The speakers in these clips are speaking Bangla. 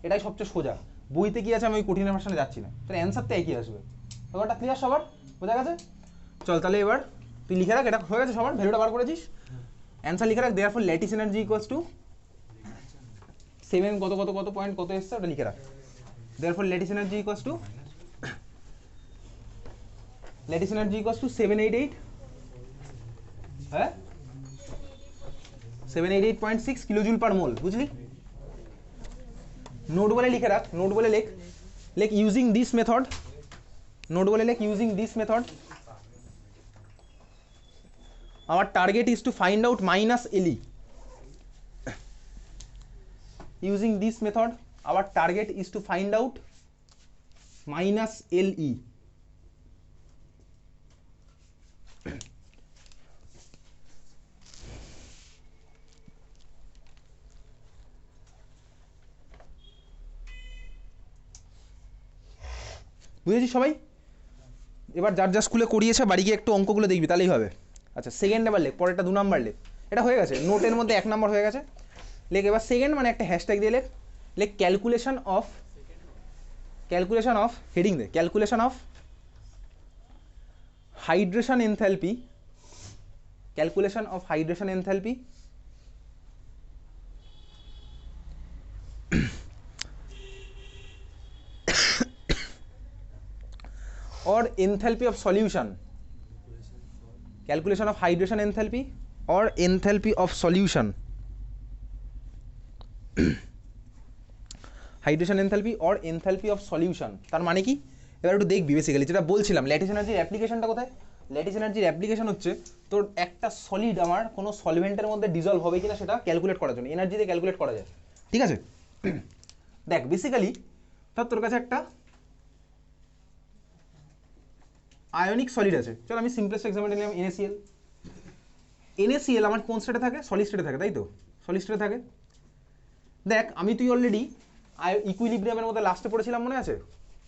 এটাই সবচেয়ে সোজা। বইতে কি আছে আমি ওই কঠিনের ভার্সনে যাচ্ছি না, তাহলে অ্যান্সার তো একই আসবে। ব্যাপারটা ক্লিয়ার সবার? বোঝা গেছে? চল তাহলে এবার তুই লিখে রাখ, এটা হয়ে গেছে সবার, ভ্যালুটা বার করেছিস, অ্যান্সার লিখে রাখ। Therefore lattice energy equals two 7 কত কত কত পয়েন্ট কত এসছে ওটা লিখে রাখ। Therefore lattice energy equals to 788, হ্যাঁ 788.6 কিলোজুল পার মোল, বুঝলি? নোট বলে লিখে রাখ, নোট বলে লেখ ইউজিং দিস মেথড, নোট বলে লেখ using this method our target is to find out minus LE. Using this method our target is to find out minus LE. বুঝেছি সবাই? এবার যার যা স্কুলে করিয়েছে বাড়ি গিয়ে একটু অঙ্কগুলো দেখবি, তাহলেই হবে। আচ্ছা সেকেন্ড এবার লেখ, পরেরটা 2 নাম্বার লেখ। এটা হয়ে গেছে, নোটের মধ্যে 1 নাম্বার হয়ে গেছে। লেখ এবার সেকেন্ড, মানে একটা হ্যাশট্যাগ দিয়ে লেখ ক্যালকুলেশন অফ হেডিং দে, calculation of hydration enthalpy, calculation of hydration enthalpy or enthalpy of solution, calculation of hydration enthalpy or enthalpy of solution, hydration enthalpy or enthalpy of solution। তার মানে কি এবার একটু দেখবি। বেসিক্যালি যেটা বলছিলাম, ল্যাটিস এনার্জির অ্যাপ্লিকেশনটা কোথায়? ল্যাটিস এনার্জির অ্যাপ্লিকেশন হচ্ছে তোর একটা সলিড আমার কোনো সলভেন্টের মধ্যে ডিজলভ হবে কিনা সেটা ক্যালকুলেট করার জন্য, এনার্জি দিয়ে ক্যালকুলেট করা যায়, ঠিক আছে? দেখ বেসিক্যালি ধর তোর কাছে একটা আয়নিক সলিড আছে, চল আমি সিম্পলেস্ট এক্সাম্পল নিলাম NaCl। NaCl আমার কোন স্টেটে থাকে? সলিড স্টেটে থাকে, তাই তো? সলিড স্টেটে থাকে। দেখ আমি তুই অলরেডি ইকুইলিব্রিয়ামের মধ্যে লাস্টে পড়েছিলাম, মনে আছে?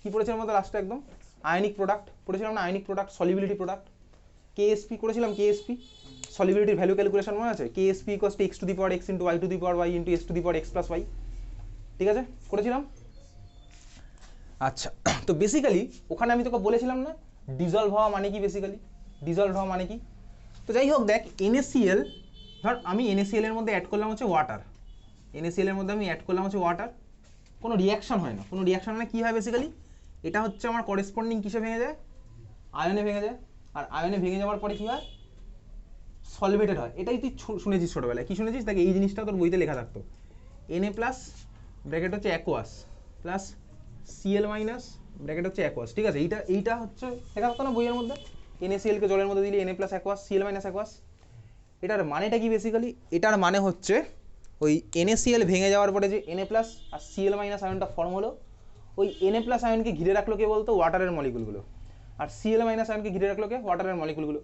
কি পড়েছিলাম মধ্যে লাস্টে একদম? আয়নিক প্রোডাক্ট পড়েছিলাম না? Ionic product, solubility product, KSP করেছিলাম। KSP সলিবিলিটির ভ্যালু ক্যালকুলেশন মনে আছে? KSP equals to x to the power x into y to the power y into s to the power x plus y, ঠিক আছে? করেছিলাম। আচ্ছা তো বেসিক্যালি ওখানে আমি তোকে বলেছিলাম না ডিজলভ হওয়া মানে কি, বেসিক্যালি ডিজলভ হওয়া মানে কি? তো যাই হোক দেখ NaCl, ধর আমি NaCl এর মধ্যে অ্যাড করলাম হচ্ছে ওয়াটার, NaCl এর মধ্যে আমি অ্যাড করলাম হচ্ছে ওয়াটার, কোনো রিয়াকশন হয় না, কোনো রিয়াকশন হয় না। কী হয় বেসিক্যালি? এটা হচ্ছে আমার করেসপন্ডিং কিসে ভেঙে যায়? আয়নে ভেঙে যায়। আর আয়নে ভেঙে যাওয়ার পরে কী হয়? সলভেটেড হয়। এটাই তুই শুনেছিস ছোটোবেলায়, কী শুনেছিস? দেখ এই জিনিসটা তোর বইতে লেখা থাকতো, Na প্লাস ব্র্যাকেট হচ্ছে aqueous plus Cl minus bracket হচ্ছে অ্যাকোয়াস, ঠিক আছে? এইটা হচ্ছে লেখা থাকতো না বইয়ের মধ্যে? NaCl কে জলের মধ্যে দিলি Na plus aqueous, Cl minus aqueous. এটার মানেটা কি বেসিক্যালি? এটার মানে হচ্ছে ওই NaCl ভেঙে যাওয়ার পরে যে Na প্লাস আর Cl মাইনাস আয়নটা ফর্ম হলো, ওই Na প্লাস আয়নকে ঘিরে রাখলো কে বলতো? ওয়াটারের মলিকুলগুলো। আর Cl মাইনাস আয়নকে ঘিরে রাখলো কে? ওয়াটারের মলিকুলগুলো।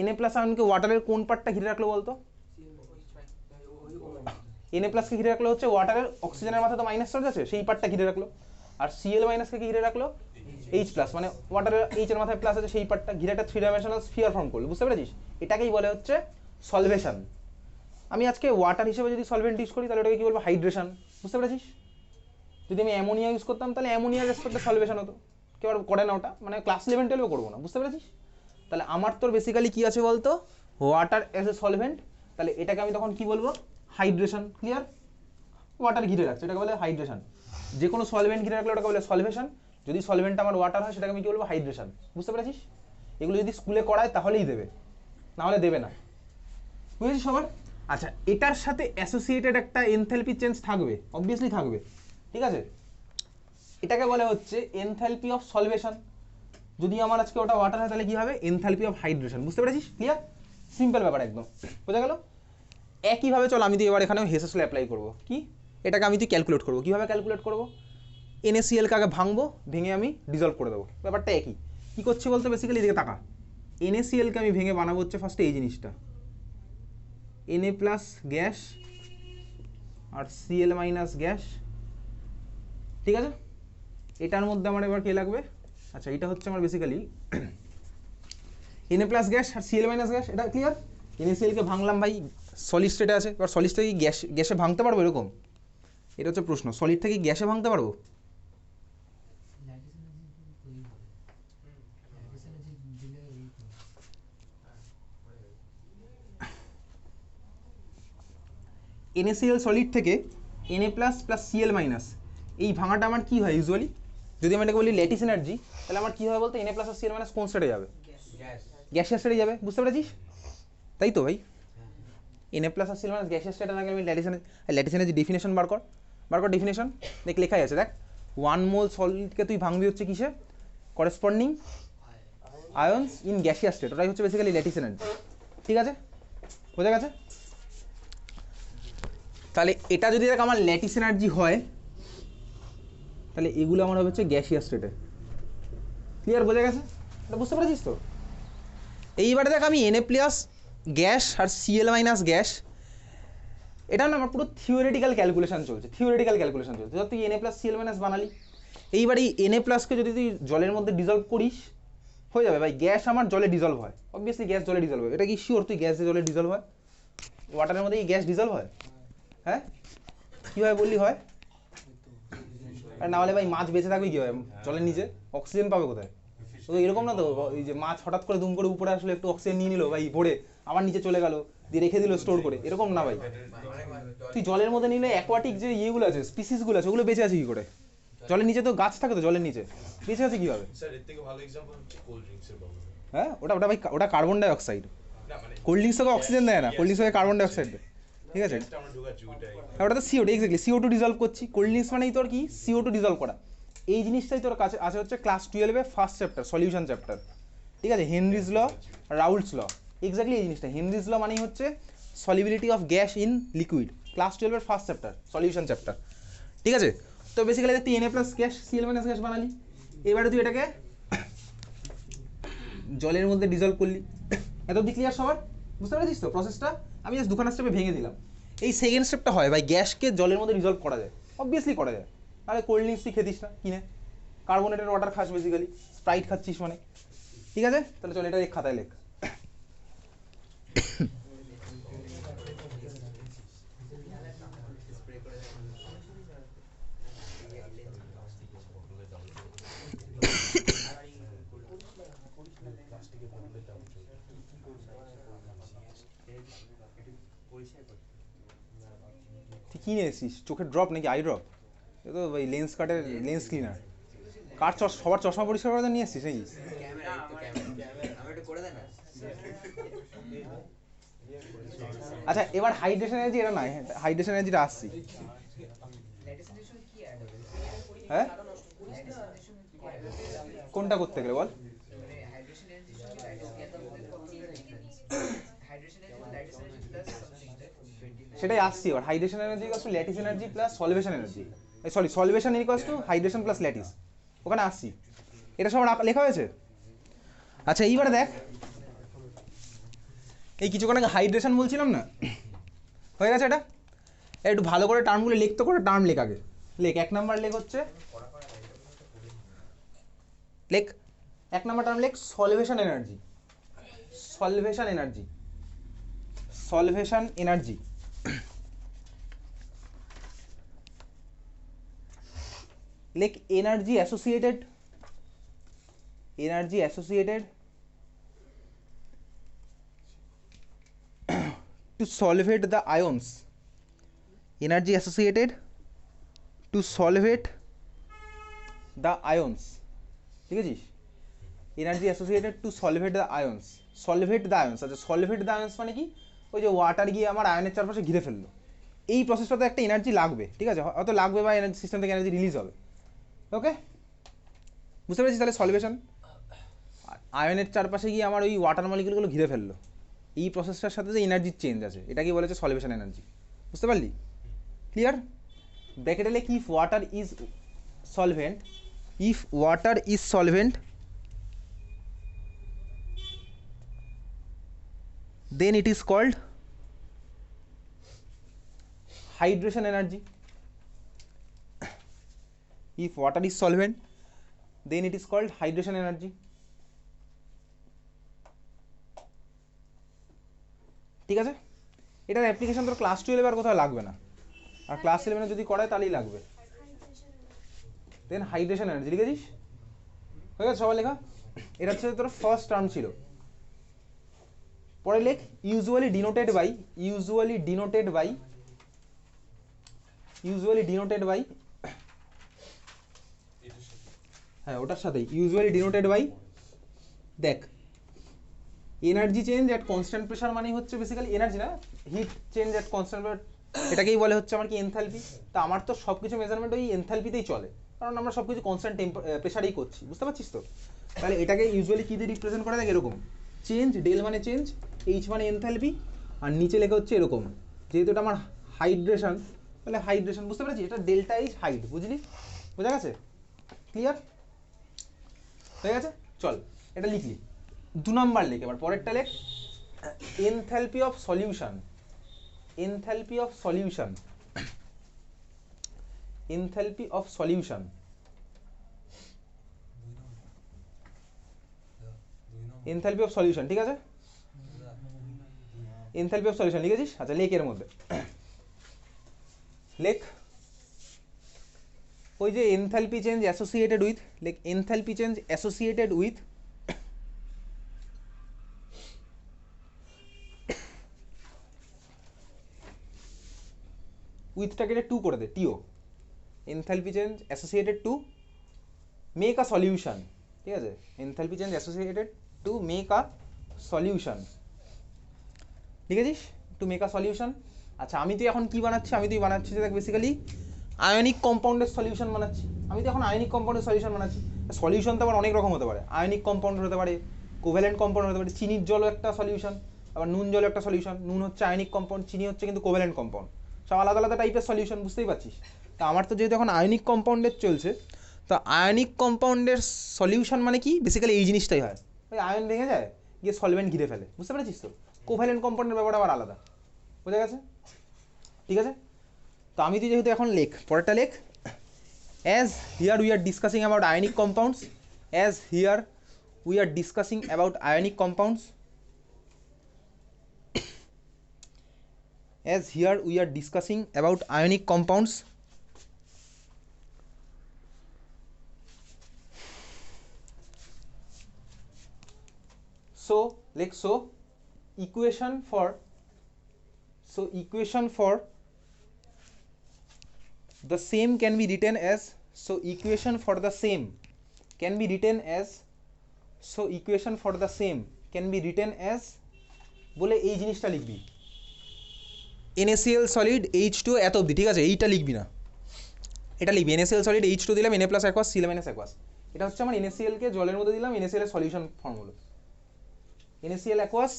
Na প্লাস আয়নকে ওয়াটারের কোন পার্টটা ঘিরে রাখলো বলতো? Na প্লাসকে ঘিরে রাখলো হচ্ছে ওয়াটারের অক্সিজেনের মাথায় তো মাইনাস চার্জ আছে, সেই পার্টটা ঘিরে রাখলো। আর Cl মাইনাসকে ঘিরে রাখলো H প্লাস, মানে ওয়াটারের H এর মাথায় প্লাস আছে, সেই পার্টটা ঘিরে একটা 3 ডাইমেনশনাল স্ফিয়ার ফর্ম করলো। বুঝতে পেরেছিস? এটাকেই বলে হচ্ছে সলভেশন। আমি আজকে ওয়াটার হিসেবে যদি সলভেন্ট ইউজ করি তাহলে ওটাকে কি বলবো? হাইড্রেশন। বুঝতে পেরেছিস? যদি আমি অ্যামোনিয়া ইউজ করতাম তাহলে অ্যামোনিয়ার রেসপেক্টে সলভেশন হতো। কেউ আর করে না ওটা, মানে ক্লাস 11 12 করবো না। বুঝতে পেরেছিস? তাহলে আমার তোর বেসিক্যালি কি আছে বলতো? ওয়াটার অ্যাজ এ সলভেন্ট, তাহলে এটাকে আমি তখন কি বলবো? হাইড্রেশন। ক্লিয়ার? ওয়াটার ঘিরে রাখছে এটাকে বলে হাইড্রেশন। যে কোনো সলভেন্ট ঘিরে রাখলে ওটাকে বলে সলভেশন। যদি সলভেন্ট আমার ওয়াটার হয় সেটাকে আমি কি বলবো? হাইড্রেশন। বুঝতে পেরেছিস? এগুলো যদি স্কুলে করায় তাহলেই দেবে, না হলে দেবে না। বুঝেছিস সবার? আচ্ছা এটার সাথে অ্যাসোসিয়েটেড একটা এনথ্যালপি চেঞ্জ থাকবে, অবভিয়াসলি থাকবে, ঠিক আছে? এটাকে বলে হচ্ছে এনথ্যালপি অফ সলভেশন। যদি আমার আজকে ওটা ওয়াটার হয় তাহলে কি হবে? Enthalpy of hydration. বুঝতে পেরেছিস? ক্লিয়ার? সিম্পল ব্যাপার একদম, বোঝা গেল? একইভাবে চল আমি তো এবার এখানেও হেসেসলে অ্যাপ্লাই করবো। কি? এটাকে আমি তুই ক্যালকুলেট করবো। কীভাবে ক্যালকুলেট করবো? NaCl কে আগে ভাঙবো, ভেঙে আমি ডিজলভ করে দেবো। ব্যাপারটা একই। কী করছি বলতে? বেসিক্যালি এদিকে তাকা। NaCl কে আমি ভেঙে বানাবো হচ্ছে ফার্স্টে এই জিনিসটা, Na প্লাস গ্যাস আর Cl মাইনাস গ্যাস, ঠিক আছে? এটার মধ্যে আমার এবার কে লাগবে? আচ্ছা এটা হচ্ছে আমার বেসিক্যালি Na প্লাস গ্যাস আর Cl মাইনাস গ্যাস। এটা ক্লিয়ার? NaCl কে ভাঙলাম ভাই, সলিড স্টেটে আছে। এবার সলিড স্টেটে কি গ্যাসে ভাঙতে পারবো এরকম? এটা হচ্ছে প্রশ্ন, সলিড থেকে গ্যাসে ভাঙতে পারবো? NaCl সলিড থেকে Na plus plus Cl minus এই ভাঙাটা আমার কি হয় ইউজুয়ালি? যদি আমি এটাকে বলি ল্যাটিস এনার্জি, তাহলে আমার কি হয় বলতে Na প্লাস আর Cl মাইনাস কোন স্টেটে যাবে? গ্যাসিয়াস স্টেটে যাবে, বুঝতে পেরেছিস? তাই তো ভাই, Na প্লাস আর Cl মাইনাস গ্যাসিয়াস স্টেটে না গেলে আমি ল্যাটিস এনার্জি ডেফিনেশন বার কর ডেফিনেশন দেখ, লেখাই আছে দেখ, 1 মোল সলিডকে তুই ভাঙবি হচ্ছে কিসে? করেসপন্ডিং আয়ন্স ইন গ্যাসিয়াস স্টেট, ওটাই হচ্ছে বেসিক্যালি ল্যাটিস এনার্জি। ঠিক আছে, বোঝা গেছে? তাহলে এটা যদি দেখ আমার ল্যাটিস এনার্জি হয়, তাহলে এগুলো আমার হবে হচ্ছে গ্যাসিয়াস স্টেটে। ক্লিয়ার, বোঝা গেছে? এটা বুঝতে পেরেছিস তো? এইবারে দেখ আমি Na প্লাস গ্যাস আর Cl মাইনাস গ্যাস, এটা না আমার পুরো থিওরিটিক্যাল ক্যালকুলেশন চলছে, ধর তুই Na প্লাস Cl মাইনাস বানালি, এইবার এই Na প্লাসকে যদি তুই জলের মধ্যে ডিজলভ করিস, হয়ে যাবে ভাই, গ্যাস আমার জলে ডিজলভ হয়, অবভিয়াসলি গ্যাস জলে ডিজলভ হয়। এটা কি শিওর তুই গ্যাস জলে ডিজলভ হয়? ওয়াটারের মধ্যে কি গ্যাস ডিজলভ হয়? হ্যাঁ, কী হয় বললি হয়? আর না হলে ভাই মাছ বেঁচে থাকবে কী হয় জলের নিচে? অক্সিজেন পাবে কোথায়? তো এরকম না তো, এই যে মাছ হঠাৎ করে দুম করে উপরে আসলে একটু অক্সিজেন নিয়ে নিল ভাই ভরে, আবার নিচে চলে গেল, দিয়ে রেখে দিল স্টোর করে, এরকম না ভাই। তুই জলের মধ্যে নিলে অ্যাকোয়াটিক যে ইয়েগুলো আছে, স্পিসিসগুলো আছে, ওগুলো বেঁচে আছে কী করে? জলের নিচে তো গাছ থাকে, তো জলের নিচে বেঁচে আছে কীভাবে? হ্যাঁ, ওটা ওটা ভাই ওটা carbon die oxide. Cold drinks তোকে অক্সিজেন দেয় না, কোল্ড ড্রিঙ্কস থেকে কার্বন ডাই অক্সাইড দেয়। ঠিক আছে, হ্যাঁ ওটা তো CO2, এক্স্যাক্টলি CO2 ডিজলভ করছি। কোল্ড ড্রিঙ্কস মানেই তোর কি CO2 ডিজলভ করা। এই জিনিসটাই তোর কাছে আছে হচ্ছে ক্লাস 12-এ ফার্স্ট চ্যাপ্টার, সলিউশন চ্যাপ্টার। ঠিক আছে, হেনরিজ ল, রাউল্টস ল, এক্স্যাক্টলি এই জিনিসটা। হেনরিজ ল মানেই হচ্ছে solubility of gas in liquid, class 12-এর ফার্স্ট চ্যাপ্টার, সলিউশন চ্যাপ্টার। ঠিক আছে, তো বেসিক্যালি তুই Na plus gas Cl minus gas বানালি, এবারে তুই এটাকে জলের মধ্যে ডিজলভ করলি। এত অব্দি ক্লিয়ার সবার? বুঝতে পেরেছিস তো প্রসেসটা? আমি জাস্ট দুখানা স্টেপে ভেঙে দিলাম। এই সেকেন্ড স্টেপটা হয় ভাই, গ্যাসকে জলের মধ্যে ডিজলভ করা যায়, অবভিয়াসলি করা যায়। তাহলে কোল্ড ড্রিঙ্কস তুই খেতিস না কিনে, কার্বোনেটেড ওয়াটার খাস বেসিক্যালি, স্প্রাইট খাচ্ছিস মানে। ঠিক আছে, তাহলে চল এটা এক খাতায় লেখ। তুই কি নিয়ে এসেছিস? চোখের ড্রপ নাকি আই ড্রপ? এ তো ভাই লেন্স কাটের লেন্স ক্লিনার। কার সবার চশমা পরিষ্কার করে নিয়ে এসেছিস নাকি? আচ্ছা, এবার হাইড্রেশন এনার্জি, এটা নাই, হাইড্রেশন এনার্জিটা আসছি। হ্যাঁ, কোনটা করতে গেলে বল? সেটাই আসছি এবার। Hydration energy equals to lattice energy plus solvation energy, sorry solvation equals to hydration plus lattice, ওখানে আসছি। এটা সব লেখা হয়েছে। আচ্ছা এইবারে দেখ, এই কিছুক্ষণ আগে হাইড্রেশন বলছিলাম না, হয়ে গেছে এটা। একটু ভালো করে টার্মগুলো লিখতে করে, টার্ম লেখ আগে, লেখ। এক নাম্বার লেখ হচ্ছে, লেখ এক নাম্বার টার্ম লেখ সলভেশন এনার্জি, সলভেশন এনার্জি, সলভেশন এনার্জি। লেখ energy associated, energy associated to solvate the ions, energy associated to solvate the ions। ঠিক আছে, energy associated to solvate the ions, solvate the ions. আচ্ছা, সলভেট দ্য আয়ন্স মানে কি? ওই যে ওয়াটার গিয়ে আমার আয়নের চারপাশে ঘিরে ফেললো, এই প্রসেসটাতে একটা এনার্জি লাগবে। ঠিক আছে, হয়তো লাগবে বা এনার্জি সিস্টেম থেকে এনার্জি রিলিজ হবে। ওকে, বুঝতে পেরেছিস? তাহলে সলভেশন, আয়নের চারপাশে গিয়ে আমার ওই ওয়াটার মলিকুলগুলো ঘিরে ফেললো, এই প্রসেসটার সাথে যে এনার্জির চেঞ্জ আছে, এটাকে বলেছে সলভেশন এনার্জি। বুঝতে পারলি? ক্লিয়ার? ব্র্যাকেটে লেখ if water is solvent, if water is solvent then it is called hydration energy. If water is solvent then it is called hydration energy. ঠিক আছে, এটার অ্যাপ্লিকেশন তোর ক্লাস 12 আর কোথাও লাগবে না, আর ক্লাস 11 যদি করায় তাহলেই লাগবে। দেন হাইড্রেশন এনার্জি লিখেছিস, হয়ে গেছে সবার লেখা। এটা হচ্ছে তোর ফার্স্ট টার্ম ছিল। পরে লেখ usually denoted by, usually denoted by, usually denoted by, হ্যাঁ ওটার সাথেই ইউজুয়ালি ডিনোটেড বাই, দেখ energy change at constant pressure মানে হচ্ছে বেসিক্যালি এনার্জি না, heat change at constant pressure, এটাকেই বলে হচ্ছে আমার কি এনথালপি। তা আমার তো সব কিছু মেজারমেন্ট ওই এনথালপিতেই চলে, কারণ আমরা সব কিছু কনস্ট্যান্ট প্রেশারেই করছি, বুঝতে পারছিস তো। তাহলে এটাকে ইউজুয়ালি কী দিয়ে রিপ্রেজেন্ট করা যায় এরকম, চেঞ্জ, ডেল মানে চেঞ্জ, এইচ মানে এনথালপি, আর নিচে লেখা হচ্ছে এরকম, যেহেতু এটা আমার হাইড্রেশন তাহলে হাইড্রেশন, বুঝতে পেরেছি, এটা ডেল্টা এইচ হাইট, বুঝলি, বোঝা গেছে, ক্লিয়ার হয়ে গেছে। চল এটা লিখলি, 2 নাম্বার লেখ এবার পরেরটা লেখ enthalpy of solution, enthalpy of solution, enthalpy of solution, enthalpy of solution, ঠিক আছে, এনথালপি অফ সলিউশন লিখেছিস, আচ্ছা লেখ এর মধ্যে লেখ ওই যে এনথালপি চেঞ্জ অ্যাসোসিয়েটেড উইথ, লেখ এনথালপি চেঞ্জ অ্যাসোসিয়েটেড উইথ উইথটাকে 2 করে দে, T O, enthalpy change associated to make a solution, ঠিক আছে, enthalpy change associated to make a solution, লিখেছিস, টু মেক আ সলিউশন। আচ্ছা আমি তো এখন কি বানাচ্ছি, আমি তো বানাচ্ছি দেখ বেসিক্যালি আয়নিক কম্পাউন্ডের সলিউশন বানাচ্ছি, আমি তো এখন আয়নিক কম্পাউন্ডের সলিউশন বানাচ্ছি। সলিউশন তো আবার অনেক রকম হতে পারে, আয়নিক কম্পাউন্ড হতে পারে, কোভ্যালেন্ট কম্পাউন্ড হতে পারে, চিনির জলও একটা সলিউশন, আবার নুন জলও একটা সলিউশন, নুন হচ্ছে আয়নিক কম্পাউন্ড, চিনি হচ্ছে কিন্তু কোভ্যালেন্ট কম্পাউন্ড, সব আলাদা আলাদা টাইপের সলিউশন, বুঝতেই পারছিস। তা আমার তো যেহেতু এখন আয়নিক কম্পাউন্ডের চলছে, তো আয়নিক কম্পাউন্ডের সলিউশন মানে কি বেসিক্যালি এই জিনিসটাই হয়, ওই আয়ন ভেঙে যায় গিয়ে সলভেন্ট ঘিরে ফেলে, বুঝতে পেরেছিস তো। কোভ্যালেন্ট কম্পাউন্ডের ব্যাপারটা আবার আলাদা, বোঝা গেছে, ঠিক আছে। তো আমি তো যেহেতু এখন লেখ পরেরটা লেখ, as here we are discussing about ionic compounds, as here we are discussing about ionic compounds, as here we are discussing about ionic compounds, so like so equation for, so equation for the same can be written as, so equation for the same can be written as, so equation for the same can be written as, বলে এই জিনিসটা লিখবি NaCl সলিড H2 এত অবধি, ঠিক আছে, এইটা লিখবি না, এটা লিখবি NaCl সলিড H2 দিলাম Na plus aqueous Cl minus aqueous, এটা হচ্ছে আমার NaCl কে জলের মধ্যে দিলাম, NaCl এর solution formula, NaCl aqueous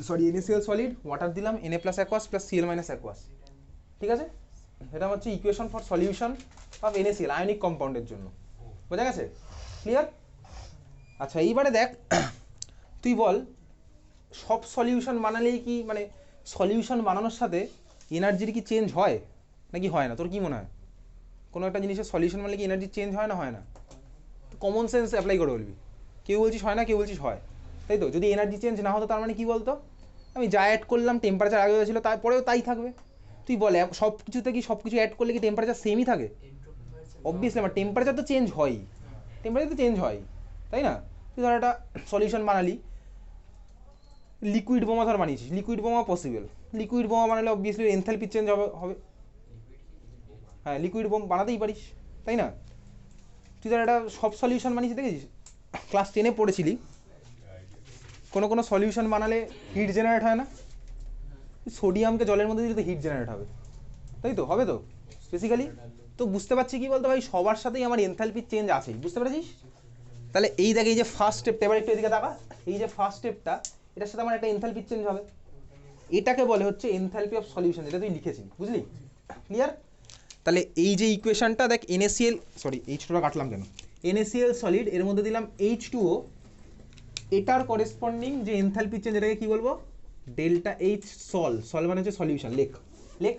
sorry NaCl solid water দিলাম Na plus aqueous plus Cl minus aqueous, ঠিক আছে, এটা হচ্ছে equation for solution of NaCl ionic কম্পাউন্ডের জন্য, বোঝা গেছে, ক্লিয়ার। আচ্ছা এইবারে দেখ তুই বল সব সলিউশন বানালেই কি মানে সলিউশন বানানোর সাথে এনার্জির কি চেঞ্জ হয় নাকি হয় না, তোর কি মনে হয়, কোনো একটা জিনিসের সলিউশন বানালে কি এনার্জি চেঞ্জ হয় না, হয় না, কমন সেন্স অ্যাপ্লাই করে বলবি, কেউ বলছিস হয় না, কেউ বলছিস হয়, তাই তো। যদি এনার্জি চেঞ্জ না হতো তার মানে কি বলতো, আমি যা অ্যাড করলাম টেম্পারেচার আগে হয়েছিল তারপরেও তাই থাকবে, তুই বলে সব কিছুতে কি সব কিছু অ্যাড করলে কি টেম্পারেচার সেমই থাকে, অবভিয়াসলি আমার টেম্পারেচার তো চেঞ্জ হয়ই, টেম্পারেচার তো চেঞ্জ হয়, তাই না। তুই ধর একটা সলিউশন বানালি, লিকুইড বোমা ধর বানিয়েছিস, লিকুইড বোমা পসিবল, লিকুইড বোমা বানালে অবভিয়াসলি এনথালপি চেঞ্জ হবে, হ্যাঁ লিকুইড বোম বানাতেই পারিস, তাই না। তুই ধর একটা সব সলিউশন বানিয়েছিস, দেখেছিস ক্লাস 10-এ পড়েছিলি কোনো কোনো সলিউশন বানালে হিট জেনারেট হয় না, সোডিয়ামকে জলের মধ্যে দিলে তো হিট জেনারেট হবে, তাই তো, হবে তো বেসিক্যালি। তো বুঝতে পারছি কি বলতো ভাই, সবার সাথেই আমার এনথালপির চেঞ্জ আছেই, বুঝতে পেরেছিস। তাহলে এই দেখ এই যে ফার্স্ট স্টেপটা, এবার একটু এদিকে তাকা, এই যে ফার্স্ট স্টেপটা এটার সাথে আমার একটা এনথালপির চেঞ্জ হবে, এটাকে বলে হচ্ছে এনথালপি অফ সলিউশন, যেটা তুই লিখেছিস, বুঝলি, ক্লিয়ার। তাহলে এই যে ইকুয়েশনটা দেখ NaCl সরি H2টা কাটলাম কেন, NaCl সলিড এর মধ্যে দিলাম H2O, এটার করেসপন্ডিং যে এনথালপি চেঞ্জ এটাকে কি বলবো, ডেল্টা এইচ সল, সল মানে হচ্ছে সলিউশন, লেখ লেখ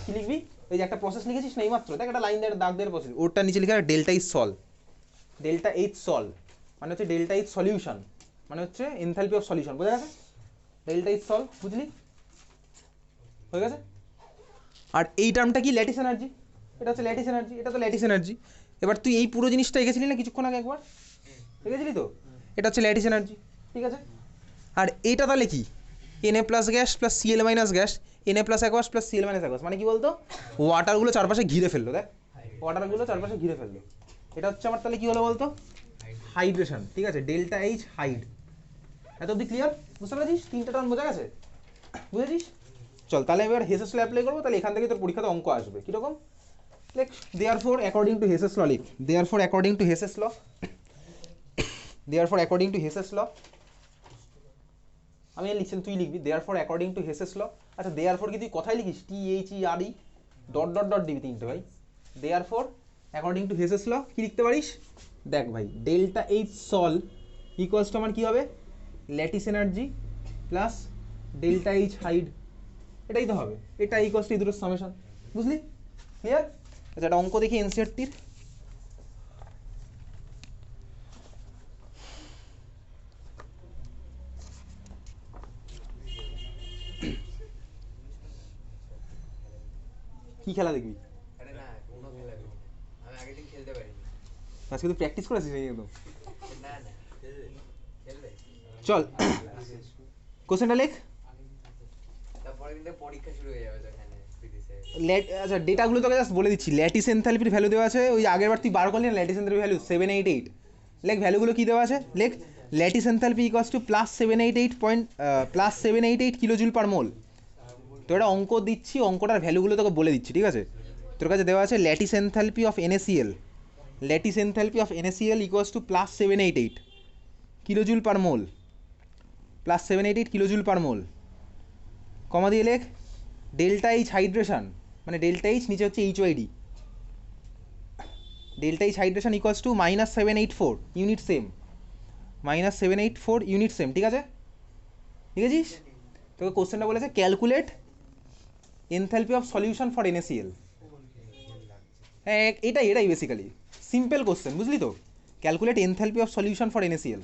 কি লিখবি, এই যে একটা প্রসেস লিখেছিস না এইমাত্র, দেখ একটা লাইন দিয়ে দাগ দিয়ে প্রসেস, ওরটা নিচে লিখে ডেল্টা এইচ সল, ডেল্টা এইচ সল মানে হচ্ছে ডেল্টা এইচ সলিউশন মানে হচ্ছে এনথালপি অফ সলিউশন, বোঝা গেছে, ডেল্টা এইচ সল, বুঝলি, হয়ে গেছে। আর এই টার্মটা কি ল্যাটিস এনার্জি, এটা হচ্ছে ল্যাটিস এনার্জি, এটা তো ল্যাটিস এনার্জি। এবার তুই এই পুরো জিনিসটা এঁকেছিলি না কিছুক্ষণ আগে একবার, এঁকেছিলি তো, এটা হচ্ছে ল্যাটিস এনার্জি, ঠিক আছে। আর এইটা তাহলে কি, Na plus gas plus Cl minus gas, Na plus aqueous plus Cl minus aqueous, মানে কি বলতো, ওয়াটারগুলো চারপাশে ঘিরে ফেললো, দেখ ওয়াটারগুলো চারপাশে ঘিরে ফেললো। এটা হচ্ছে আমার তাহলে কি হলো বলতো, হাইড্রেশন, ঠিক আছে, ডেল্টা এইচ হাইড। এত অব্দি ক্লিয়ার, বুঝতে পেরেছিস, তিনটা টার্ম বোঝা গেছে, বুঝেছিস। চল তাহলে এবার হেসেস ল অ্যাপ্লাই করবো, তাহলে এখান থেকে তোর পরীক্ষাতে অঙ্ক আসবে কীরকম, দেখ therefore according to Hess's law লিখ, therefore according to Hess's law, therefore according to Hess's law, আমি লিখছেন তুই লিখবি therefore according to Hess's law. আচ্ছা দেয়ারফর কি তুই কথাই লিখিস, THERE ডট ডট ডট দিবি তিনটে ভাই, therefore according to Hess's law কি লিখতে পারিস, দেখ ভাই delta H sol equals to আমার কী হবে, lattice energy plus delta H hyd, এটাই তো হবে, এটা ইকুয়ালস টু এই দুটোর সামেশন, বুঝলি, ক্লিয়ার। আচ্ছা একটা অঙ্ক দেখি এনসিআরটির, কি খেলা দেখবি, আজকে তুই প্র্যাকটিস করেছিস একদম, চল কোশ্চেনটা লেখ। আচ্ছা ডেটাগুলো তোকে জাস্ট বলে দিচ্ছি, ল্যাটিস এনথালপির ভ্যালু দেওয়া আছে, ওই আগের বার তুই বার করলি না ল্যাটিস এনথালপির ভ্যালু 788, লেখ ভ্যালুগুলো কী দেওয়া আছে, লেখ lattice enthalpy equals to +788 kilo joule per mole. তো এটা অঙ্ক দিচ্ছি, অঙ্কটার ভ্যালুগুলো তোকে বলে দিচ্ছি, ঠিক আছে। তোর কাছে দেওয়া আছে lattice enthalpy of NaCl, lattice enthalpy of NaCl equals to +788 kilo joule per mole, +788 kilo joule per mole, comma দিয়ে লেখ ডেল্টা এইচ হাইড্রেশন, মানে ডেল্টা এইচ নিচে হচ্ছে HYD, delta H hydration equals to -784 unit same, -784 unit same, ঠিক আছে, ঠিক আছিস। তোকে কোশ্চেনটা বলেছে calculate enthalpy of solution for NaCl, হ্যাঁ এটাই বেসিক্যালি সিম্পল কোশ্চেন, বুঝলি তো, calculate enthalpy of solution for NaCl,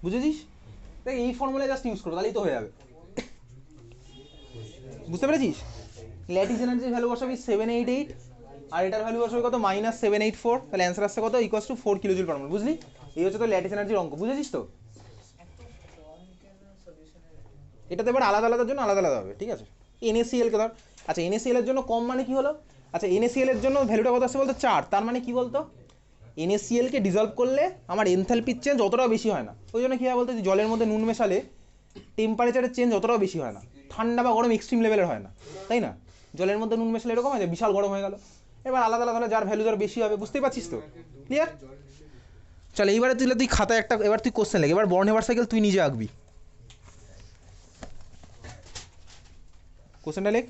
বুঝেছিস। দেখ এই ফর্মুলা জাস্ট ইউজ করো তাহলেই তো হয়ে যাবে, বুঝতে পেরেছিস। ল্যাটিস এনার্জির ভ্যালু বসাবি 788, আর এটার ভ্যালু বসাবি কত -784, তাহলে অ্যান্সার আসছে কত equals to 4 kilo joule per mole, বুঝলি। এই হচ্ছে তো ল্যাটিস এনার্জির অঙ্ক, বুঝেছিস তো। এটাতে এবার আলাদা আলাদার জন্য আলাদা আলাদা হবে, ঠিক আছে। NaCl কে ধর, আচ্ছা NaCl এর জন্য কম মানে কি হলো, আচ্ছা NaCl এর জন্য ভ্যালুটা কত আসছে বলতো 4, তার মানে কি বলতো, NaCl কে ডিজলভ করলে আমার এনথালপির চেঞ্জ অতটাও বেশি হয় না, ওই জন্য কী হয় বলতো, জলের মধ্যে নুন মেশালে টেম্পারেচারের চেঞ্জ অতটাও বেশি হয় না, ঠান্ডা বা গরম এক্সট্রিম লেভেলের হয় না, তাই না। জলের মধ্যে নুন মেশালে এরকম আছে বিশাল গরম হয়ে গেল, এবার আলাদা আলাদা যার ভ্যালু যার বেশি হবে, বুঝতেই পারছিস তো, ক্লিয়ার। চল এইবারে তুই খাতায় একটা, এবার তুই কোশ্চেন লেখ, এবার বর্নহেভার সাইকেল তুই নিজে আঁকবি, কোশ্চেনটা লেখ।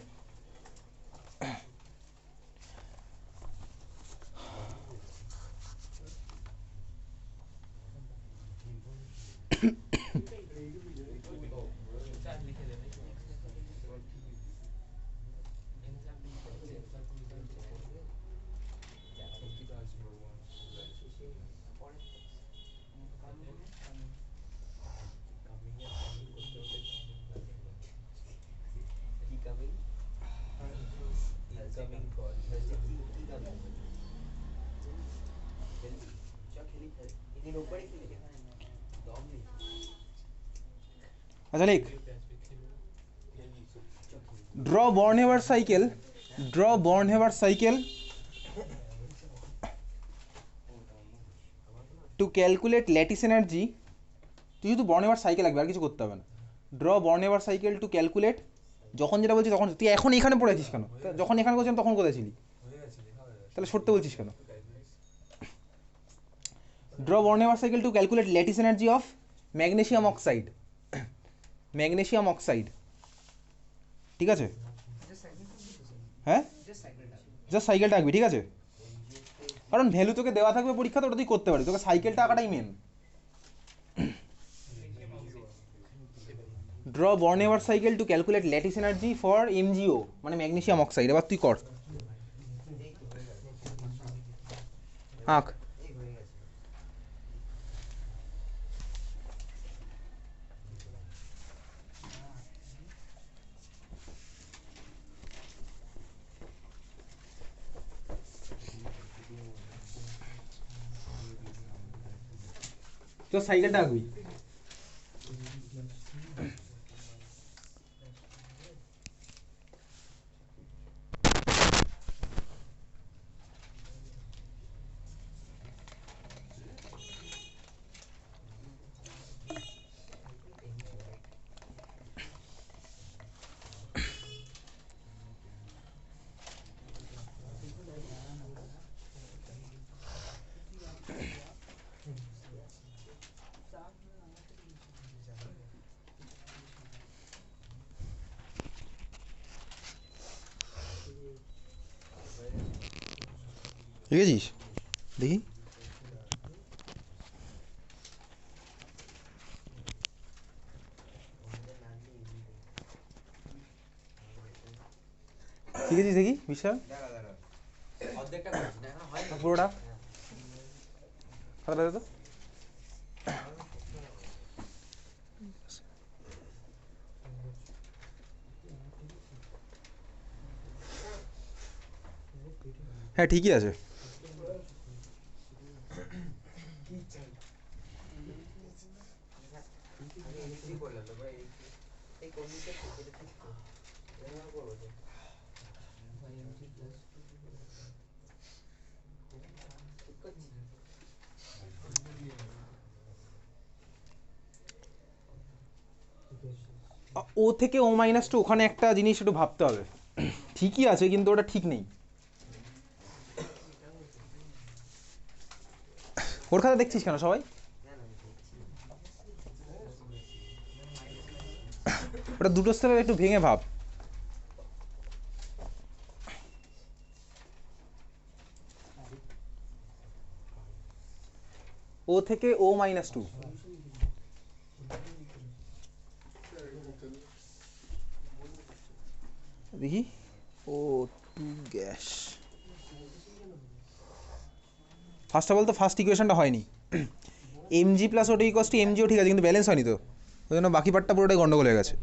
আচ্ছা লেখ, draw Born Haber cycle, draw Born Haber cycle to calculate lattice energy, তুই শুধু বর্নহেভার সাইকেল আঁকবি আর কিছু করতে হবে না। Draw Born Haber cycle to calculate, যখন যেটা বলছিস তখন, তুই এখন এখানে পড়েছিস কেন, যখন এখানে বলছিলাম তখন কোথায় ছিলি, তাহলে সরতে বলছিস কেন। Draw Born Haber cycle to calculate lattice energy of magnesium oxide, magnesium oxide, ঠিক আছে, হ্যাঁ জাস্ট সাইকেলটা আঁকবি, ঠিক আছে, কারণ ভ্যালু তোকে দেওয়া থাকবে পরীক্ষাতে, ওটা তুই করতে পারবি, তোকে সাইকেলটা আঁকাটাই main. Draw Born Haber cycle to calculate lattice energy for MgO মানে ম্যাগনেসিয়াম অক্সাইড, এবার তুই কর, আঁক। তো সাইকেলটা আঁকবি। দেখেছিস? দেখি শিখেছিস? দেখি বিশাল পুরোটা খাতাটা দে তো। হ্যাঁ ঠিকই আছে। ও থেকে ও মাইনাস টু, ওখানে একটা জিনিস একটু ভাবতে হবে। ঠিকই আছে কিন্তু ওটা ঠিক নেই। ওর খাতা দেখছিস কেন সবাই? ওটা দুটো স্টেপে একটু ভেঙে ভাব। ও থেকে ও মাইনাস টু, দেখি O two gas. First of all তো ফার্স্ট ইকুয়েশনটা হয়নি। এম জি প্লাস ওটা ইকোয়াস টু এম জিও ঠিক আছে, কিন্তু ব্যালেন্স হয়নি তো, ওই জন্য বাকি পার্টটা পুরোটাই গন্ডগোল হয়ে গেছে।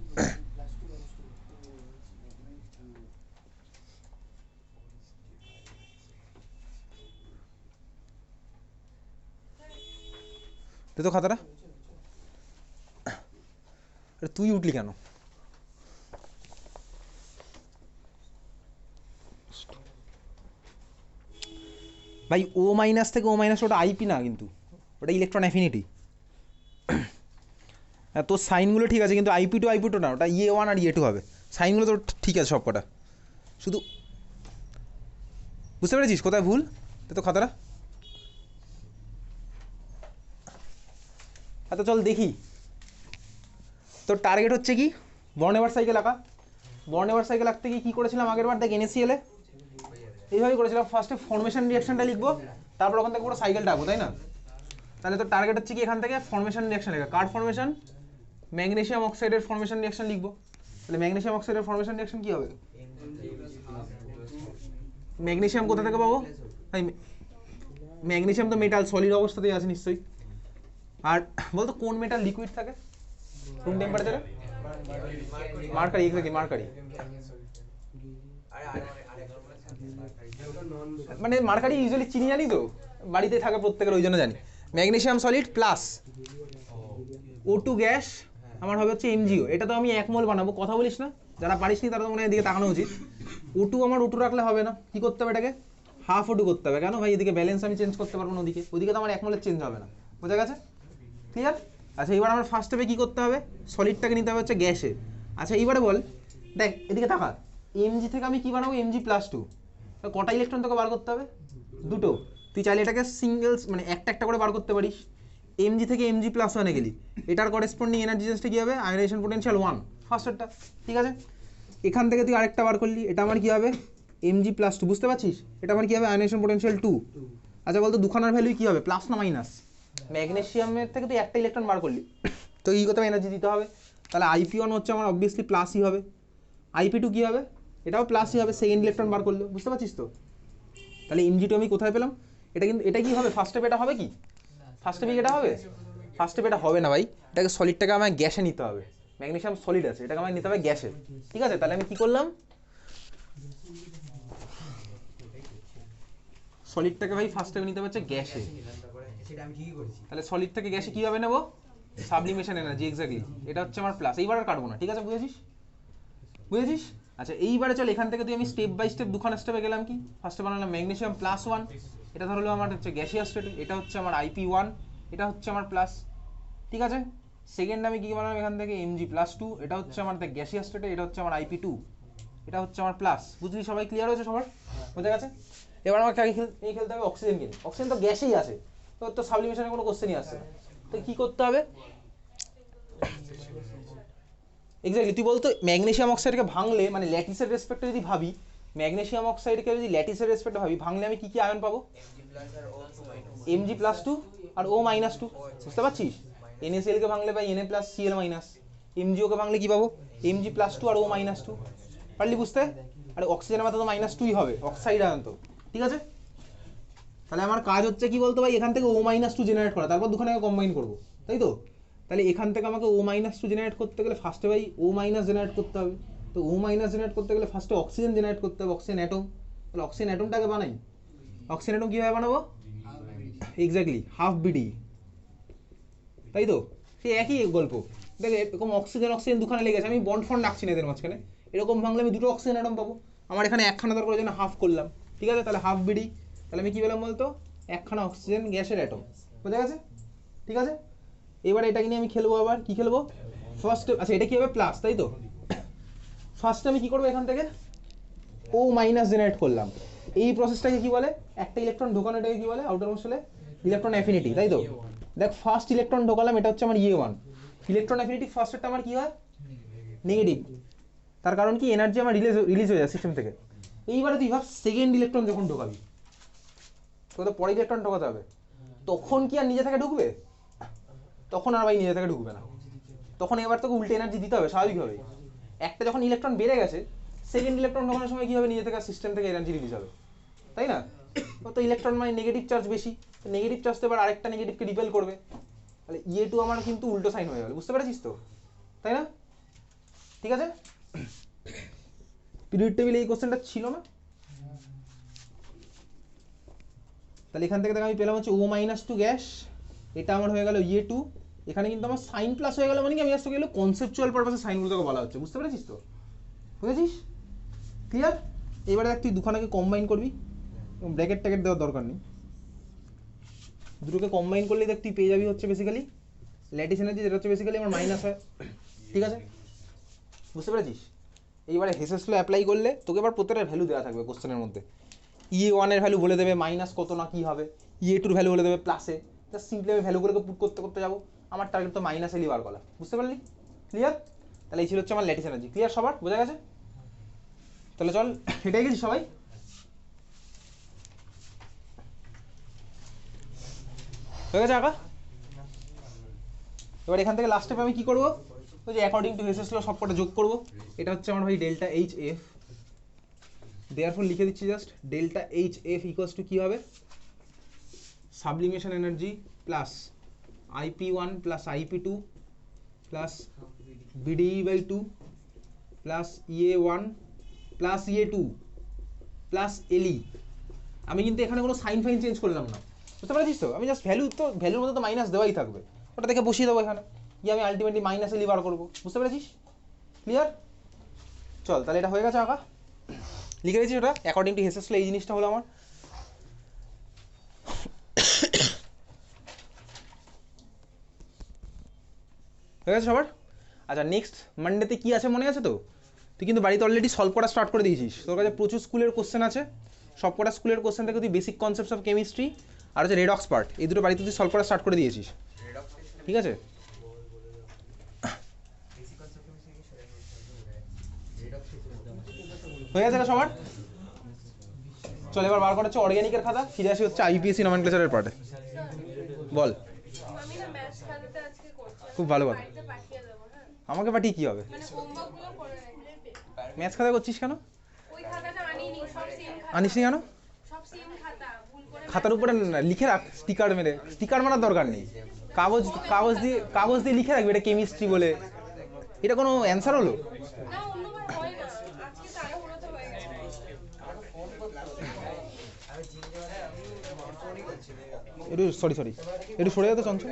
তো খাতাটা তুই উঠলি কেন? ভাই ও মাইনাস থেকে ও মাইনাস ওটা আইপি না, কিন্তু ওটা ইলেকট্রন অ্যাফিনিটি। হ্যাঁ তোর সাইনগুলো ঠিক আছে, কিন্তু আইপি টু না, ওটা ইয়ে ওয়ান আর ইয়ে টু হবে। সাইনগুলো তো ঠিক আছে সব কটা, শুধু বুঝতে পেরেছিস কোথায় ভুল? তো খাতাটা তো চল দেখি। তোর টার্গেট হচ্ছে কি? বর্নেভার সাইকেল আঁকা। বর্নেভার সাইকেল আঁকতে গিয়ে কী করেছিলাম আগের বার দেখ, এনএসিএলে এইভাবেই করেছিলাম। ফার্স্টে ফর্মেশন রিয়াকশনটা লিখবো, তারপর ওখান থেকে পুরো সাইকেলটা আঁকবো, তাই না? তাহলে তোর টার্গেট হচ্ছে কি এখান থেকে ফর্মেশন রিয়াকশন লেখা। কার্ড ফর্মেশন, ম্যাগনেসিয়াম অক্সাইডের ফর্মেশন রিয়াকশন লিখবো। তাহলে ম্যাগনেসিয়াম অক্সাইডের ফর্মেশন রিয়াকশন কী হবে? ম্যাগনেসিয়াম কোথা থেকে পাবো? তাই ম্যাগনেসিয়াম তো মেটাল, সলিড অবস্থাতেই আছে নিশ্চয়ই। আর বলতো কোন মেটাল লিকুইড থাকে রুম টেম্পারেচারে? Mercury, exactly mercury. মানে মার্কারি ইউজুয়ালি চিনি জানি তো, বাড়িতে থাকে প্রত্যেকের, ওই জন্য জানি। Magnesium solid plus O two gas আমার হবে হচ্ছে এমজিও। এটা তো আমি 1 মোল বানাবো, কথা বলিস না, যারা পারিস নি তারা তো মনে হয় এদিকে তাকানো উচিত। ও টু আমার ও টু রাখলে হবে না, কী করতে হবে এটাকে? হাফ ও টু করতে হবে। কেন ভাই? এদিকে ব্যালেন্স আমি চেঞ্জ করতে পারবো না, ওদিকে তো আমার 1 মোলের চেঞ্জ হবে না। বোঝা গেছে? ক্লিয়ার? আচ্ছা এবার আমার ফার্স্ট স্টেপে কী করতে হবে? সলিডটাকে নিতে হবে হচ্ছে গ্যাসে। আচ্ছা এইবারে বল, দেখ এদিকে তাকা, এমজি থেকে আমি কী বানাবো? MG plus two. কটা ইলেকট্রন তোকে বার করতে হবে? দুটো। তুই চাইলে এটাকে সিঙ্গেলস মানে একটা একটা করে বার করতে পারিস। এমজি থেকে এমজি প্লাস ওয়ানে গেলি, এটার করেসপন্ডিং এনার্জি চেঞ্জটা কী হবে? আয়নাইজেশন পোটেনশিয়াল 1, ফার্স্টেরটা, ঠিক আছে? এখান থেকে তুই আরেকটা বার করলি, এটা আমার কী হবে? এমজি প্লাস টু, বুঝতে পারছিস? এটা আমার কী হবে? Ionisation potential 2। আচ্ছা বলতো দুখানার ভ্যালু কী হবে? প্লাস না মাইনাস? ম্যাগনেসিয়ামের থেকে তুই একটা ইলেকট্রন বার করলি, তো এই কথা এনার্জি দিতে হবে। তাহলে আইপি ওয়ান হচ্ছে আমার অবভিয়াসলি প্লাসই হবে। আইপি টু কী হবে? এটাও প্লাসই হবে, সেকেন্ড ইলেকট্রন বার করলে, বুঝতে পারছিস তো? তাহলে এমজি টু আমি কোথায় পেলাম? এটা কিন্তু এটা কি হবে? ফার্স্ট স্টেপ এটা হবে কি? ফার্স্ট স্টেপে এটা হবে? ফার্স্ট স্টেপে এটা হবে না ভাই, এটাকে সলিডটাকে আমায় গ্যাসে নিতে হবে। ম্যাগনেসিয়াম সলিড আছে, এটাকে আমায় নিতে হবে গ্যাসে, ঠিক আছে? তাহলে আমি কি করলাম? সলিডটাকে ভাই ফার্স্ট স্টেপে নিতে হচ্ছে গ্যাসে। সেটা আমি ঠিকই করেছি। তাহলে সলিড থেকে গ্যাসে কিভাবে নেব, সাবলিমেশন এনার্জি, এক্স্যাক্টলি। এটা হচ্ছে আমার প্লাস। এইবার আর কাটবো না, ঠিক আছে? বুঝেছিস? বুঝেছিস? আচ্ছা, এইবারে চল এখান থেকে তুই আমি স্টেপ বাই স্টেপ দুখানা স্টেপে গেলাম। কি ফার্স্টে বানালাম ম্যাগনেসিয়াম +1, এটা ধরলো আমার হচ্ছে গ্যাসিয়াস স্টেট, এটা হচ্ছে আমার IP1, এটা হচ্ছে আমার প্লাস, ঠিক আছে? সেকেন্ড আমি কি বানালাম এখান থেকে Mg+2, এটা হচ্ছে আমার গ্যাসিয়াস স্টেটে, এটা হচ্ছে আমার IP2, এটা হচ্ছে আমার প্লাস। বুঝলি? সবাই ক্লিয়ার হয়েছে? সবার বোঝা গেছে? এবার আমাকে আগে খেলতে হবে অক্সিজেন কিনে। অক্সিজেন তো গ্যাসেই আছে, তো সাবলিমেশনের কোনো কোশ্চেনই আসছে না। তো কি করতে হবে? এক্স্যাক্টলি, তুই বলতো ম্যাগনেসিয়াম অক্সাইডকে ভাঙলে, মানে ল্যাটিসের রেসপেক্টে যদি ভাবি, ম্যাগনেসিয়াম অক্সাইডকে যদি ল্যাটিসের রেসপেক্টে ভাবি, ভাঙলে আমি কি কি আয়ন পাবো? Mg+2 আর O-2, বুঝতে পারছিস? NaCl কে ভাঙলে পাই Na+Cl-, MgO কে ভাঙলে কি পাবো? Mg+2 আর O-2, পারলি বুঝতে? আর অক্সিজেনের মাত্রা তো -2ই হবে, অক্সাইড আয়ন তো, ঠিক আছে? তাহলে আমার কাজ হচ্ছে কি বলতো ভাই, এখান থেকে O-2 জেনারেট করা, তারপর দুখানে কম্বাইন করবো, তাই তো? তাহলে এখান থেকে আমাকে O-2 জেনারেট করতে গেলে ফার্স্টে ভাই O- জেনারেট করতে হবে। তো O- জেনারেট করতে গেলে ফার্স্টে অক্সিজেন জেনারেট করতে হবে, অক্সিজেন অ্যাটম। তাহলে অক্সিজেন অ্যাটমটাকে বানাই। অক্সিজেন অ্যাটম কীভাবে বানাবো? এক্স্যাক্টলি, হাফ বিডি, তাই তো? সেই একই গল্প। দেখ, এরকম অক্সিজেন অক্সিজেন দুখানে লেগেছে, আমি বন্ড ফন্ড রাখছি না এদের মাঝখানে। এরকম ভাঙলে আমি দুটো অক্সিজেন অ্যাটম পাবো। আমার এখানে একখানা দরকার, জন্য হাফ করলাম, ঠিক আছে? তাহলে হাফ বিডি। তাহলে আমি কী পেলাম বলতো? একখানা অক্সিজেন গ্যাসের অ্যাটম, বোঝা গেছে? ঠিক আছে? এবার এটাকে নিয়ে আমি খেলবো। আবার কি খেলবো? ফার্স্ট, আচ্ছা এটা কি হবে? প্লাস, তাই তো? ফার্স্টে আমি কি করবো, এখান থেকে O- জেনারেট করলাম। এই প্রসেসটাকে কি বলে? একটা ইলেকট্রন ঢোকানো, এটাকে কি বলে আউটার মোস্ট হলে? ইলেকট্রন অ্যাফিনিটি, তাই তো? দেখ, ফার্স্ট ইলেকট্রন ঢোকালাম, এটা হচ্ছে আমার E1। ইলেকট্রন অ্যাফিনিটি ফার্স্টেরটা আমার কি হয়? নেগেটিভ। তার কারণ কি? এনার্জি আমার রিলিজ হয়ে যায় সিস্টেম থেকে। এইবারে তুই ভাব, সেকেন্ড ইলেকট্রন যখন ঢোকাবি, তোকে তো পরে ইলেকট্রন ঢোকাতে হবে, তখন কি আর নিজে থেকে ঢুকবে? তখন আর ভাই নিজে থেকে ঢুকবে না। তখন এবার তোকে উল্টে এনার্জি দিতে হবে স্বাভাবিকভাবে। একটা যখন ইলেকট্রন বেড়ে গেছে, সেকেন্ড ইলেকট্রন ঢোকানোর সময় কি হবে? নিজে থেকে সিস্টেম থেকে এনার্জি রিলিজ হবে, তাই না? তো ইলেকট্রন মানে নেগেটিভ চার্জ বেশি, নেগেটিভ চার্জ তো এবার আরেকটা নেগেটিভকে রিপেল করবে। তাহলে E2 আমার কিন্তু উল্টো সাইন হয়ে গেল, বুঝতে পেরেছিস তো? তাই না? ঠিক আছে? পিরিয়ড টেবিলে এই কোশ্চেনটা ছিল না। তাহলে এখান থেকে আমি পেলাম হচ্ছে O-2 গ্যাস, এটা আমার হয়ে গেল E2। এখানে কিন্তু আমার সাইন প্লাস হয়ে গেল, মানে কি আমি আসতে গেলে কনসেপচুয়াল পারপাসে সাইনগুলোকে বলা হচ্ছে, বুঝতে পেরেছিস তো? বুঝেছিস? ক্লিয়ার? এবারে দেখ, তুই দুখানাকে কম্বাইন করবি, ব্র্যাকেট ট্যাকেট দেওয়ার দরকার নেই, দুটোকে কম্বাইন করলে দেখ তুই পেয়ে যাবি হচ্ছে বেসিক্যালি ল্যাটিস এনার্জি, যেটা হচ্ছে বেসিক্যালি আমার মাইনাস হয়, ঠিক আছে? বুঝতে পেরেছিস? এইবারে হেসেস ল অ্যাপ্লাই করলে তোকে এবার প্রত্যেকটা ভ্যালু দেওয়া থাকবে কোশ্চেনের মধ্যে। E1 এর ভ্যালু বলে দেবে মাইনাস কত না কি হবে, E2 এর ভ্যালু বলে দেবে প্লাসে। জাস্ট সিম্পলি আমি ভ্যালুগুলোকে পুট করতে করতে যাবো। আমার টার্গেট তো -L বার করা, বুঝতে পারলি? ক্লিয়ার? তাহলে এই ছিল হচ্ছে আমার ল্যাটিস এনার্জি। ক্লিয়ার সবার? বোঝা গেছে? তাহলে চল, হেঁটে গেছি সবাই? হয়ে গেছে আঁকা? এবার এখান থেকে লাস্ট স্টেপে আমি কি করবো? ওই যে অ্যাকর্ডিং টু হেসেস ল সবকটা যোগ করবো। এটা হচ্ছে আমার ভাই ডেল্টা HF, দেয়ারফর লিখে দিচ্ছি just delta HF equals to কি হবে? Sublimation energy plus IP1 plus IP2 plus BDE/2 plus EA1 plus EA2 plus LE। আমি কিন্তু এখানে কোনো সাইন ফাইন চেঞ্জ করলাম না, বুঝতে পারছিস তো? আমি জাস্ট ভ্যালু, তো ভ্যালুর মধ্যে তো মাইনাস দেওয়াই থাকবে, ওটা দেখে বসিয়ে দেবো এখানে, গিয়ে আমি আলটিমেটলি -L বার করবো, বুঝতে পেরেছিস? ক্লিয়ার? চল, তাহলে এটা হয়ে গেছে আঁকা, লিখে দিয়েছি ওটা অ্যাকর্ডিং টু হেসেস ল। এই জিনিসটা হলো আমার। হয়ে গেছে সবার? আচ্ছা, নেক্সট মানডেতে কি আছে মনে আছে তো? তুই কিন্তু বাড়িতে অলরেডি সলভ করা স্টার্ট করে দিয়েছিস, তোর কাছে প্রচুর স্কুলের কোশ্চেন আছে। সব কটা স্কুলের কোশ্চেন থেকে তুই বেসিক কনসেপ্টস অফ কেমিস্ট্রি আর হচ্ছে রেডক্স পার্ট, এই দুটো বাড়িতে তুই সলভ করা স্টার্ট করে দিয়েছিস, ঠিক আছে? হয়ে গেছে সবার? চল, এবার বার করা হচ্ছে অর্গ্যানিকের খাতা, ফিরে আসি হচ্ছে IUPAC নমেনক্লেচারের পার্টে। বল। খুব ভালো কথা। আমাকে পাঠিয়ে কি হবে? ম্যাথস খাতা করছিস কেন? আনিস নি কেন? খাতার উপরে লিখে রাখ, স্টিকার মেরে। স্টিকার মারার দরকার নেই, কাগজ কাগজ দিয়ে লিখে রাখবি এটা কেমিস্ট্রি বলে। এটা কোনো অ্যান্সার হলো? একটু সরি একটু সরে যেতে চঞ্চল।